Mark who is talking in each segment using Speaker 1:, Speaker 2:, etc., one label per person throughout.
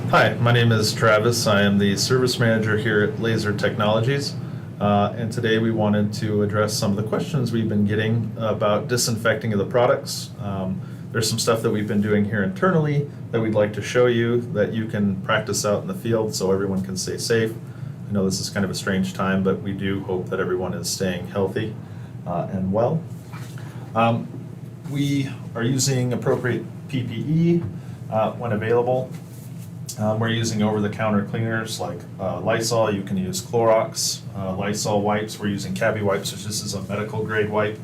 Speaker 1: Hi, my name is Travis. I am the service manager here at Laser Technologies. And today we wanted to address some of the questions we've been getting about disinfecting of the products. There's some stuff that we've been doing here internally that we'd like to show you that you can practice out in the field so everyone can stay safe. I know this is kind of a strange time, but we do hope that everyone is staying healthy and well. We are using appropriate PPE when available. We're using over-the-counter cleaners like Lysol. You can use Clorox, Lysol wipes. We're using Cabby wipes, which this is a medical grade wipe.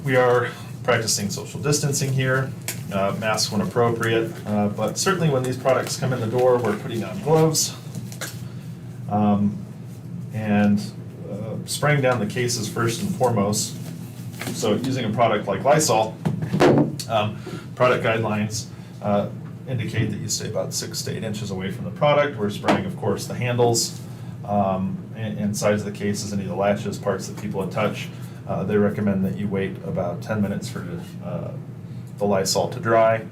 Speaker 1: We are practicing social distancing here, masks when appropriate, but certainly when these products come in the door, we're putting on gloves and spraying down the cases first and foremost. So using a product like Lysol, product guidelines indicate that you stay about 6 to 8 inches away from the product. We're spraying, of course, the handles and sides of the cases, any of the latches, parts that people would touch. They recommend that you wait about 10 minutes for the Lysol to dry.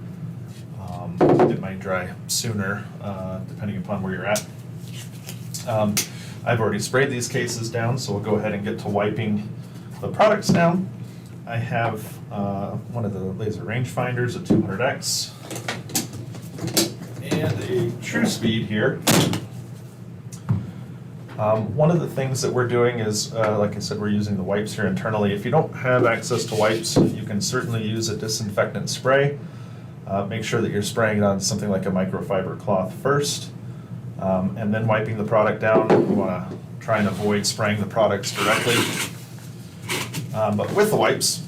Speaker 1: It might dry sooner, depending upon where you're at. I've already sprayed these cases down, so we'll go ahead and get to wiping the products down. I have one of the laser rangefinders, a 200X. And a true speed here. One of the things that we're doing is, like I said, we're using the wipes here internally. If you don't have access to wipes, you can certainly use a disinfectant spray. Make sure that you're spraying it on something like a microfiber cloth first, and then wiping the product down. You want to try and avoid spraying the products directly. But with the wipes,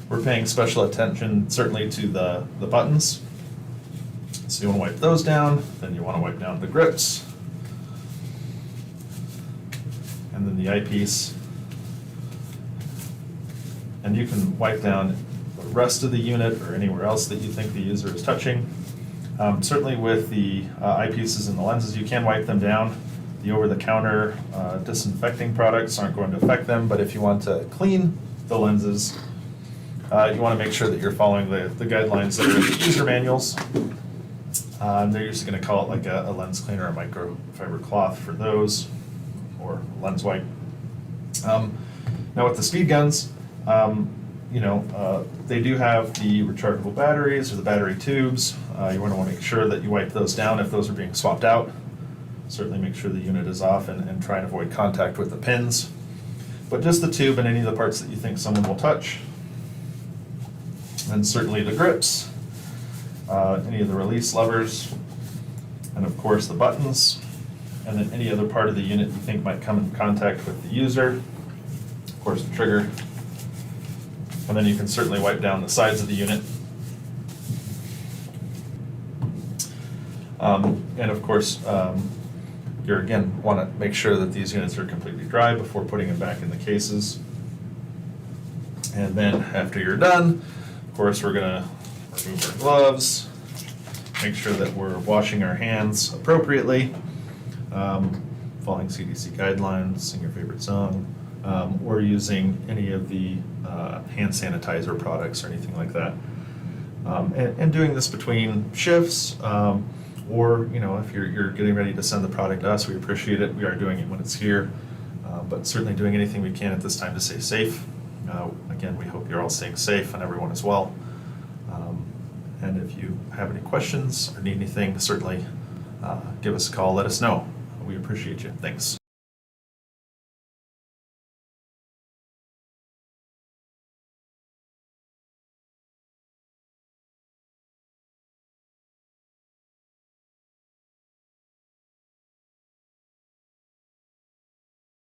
Speaker 1: we're paying special attention certainly to the buttons. So you want to wipe those down, then you want to wipe down the grips, and then the eyepiece. And you can wipe down the rest of the unit or anywhere else that you think the user is touching. Certainly with the eyepieces and the lenses, you can wipe them down. The over-the-counter disinfecting products aren't going to affect them, but if you want to clean the lenses, you want to make sure that you're following the guidelines that are in the user manuals. They're usually going to call it like a lens cleaner, a microfiber cloth for those, or lens wipe. Now with the speed guns, they do have the rechargeable batteries or the battery tubes. You want to make sure that you wipe those down if those are being swapped out. Certainly make sure the unit is off and try and avoid contact with the pins. But just the tube and any of the parts that you think someone will touch. And certainly the grips, any of the release levers, and of course the buttons, and then any other part of the unit you think might come in contact with the user, of course the trigger, and then you can certainly wipe down the sides of the unit. And of course, you again want to make sure that these units are completely dry before putting them back in the cases. And then after you're done, of course, we're going to remove our gloves, make sure that we're washing our hands appropriately, following CDC guidelines, sing your favorite song, or using any of the hand sanitizer products or anything like that. And doing this between shifts, or if you're getting ready to send the product to us, we appreciate it. We are doing it when it's here, but certainly doing anything we can at this time to stay safe. Again, we hope you're all staying safe and everyone as well. And if you have any questions or need anything, certainly give us a call, let us know. We appreciate you. Thanks.